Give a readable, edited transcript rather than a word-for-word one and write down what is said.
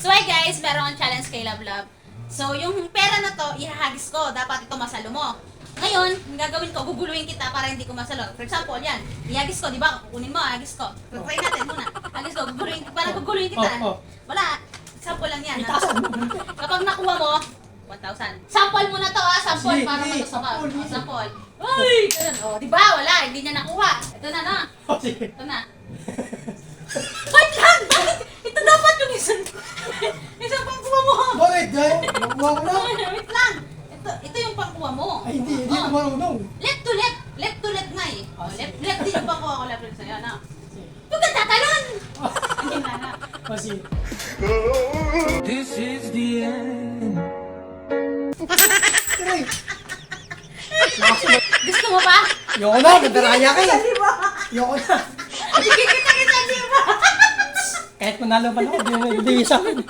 So hi guys, meron akong challenge kay Love Love. So yung pera na to, ihahagis ko. Dapat ito masalo mo. Ngayon, ang gagawin ko, guguluhin kita para hindi ko masalo. For example, yan, ihagis ko, di ba? Kukunin mo, hagis ko. Try natin muna. Hagis ko, guguluhin, para guguluhin kita. Wala, sample lang yan. Kapag nakuha mo, 1,000. Sample mo na to sample para matuso ka. Sample. Uy, ganun. O, di ba? Wala, hindi niya nakuha. Ito na na. Ito na. Wait lang! Bakit? Ito dapat yung isang pangkuha mo. Bakit? Dahil, nakuha ko na. Wait lang. Ito yung pangkuha mo. Ay, hindi ko marunong. Left to left. Left to left nga eh. Left din yung pangkuha ko. Left to left sa'yo. Ano? Huwag ka tatalon! Hindi na. Kasi, This is the end. aray, Gusto mo pa? yoko na, nadaraya ka eh. Yoko na. Kita, di ba? Kahit manalo pa ako, hindi sa akin.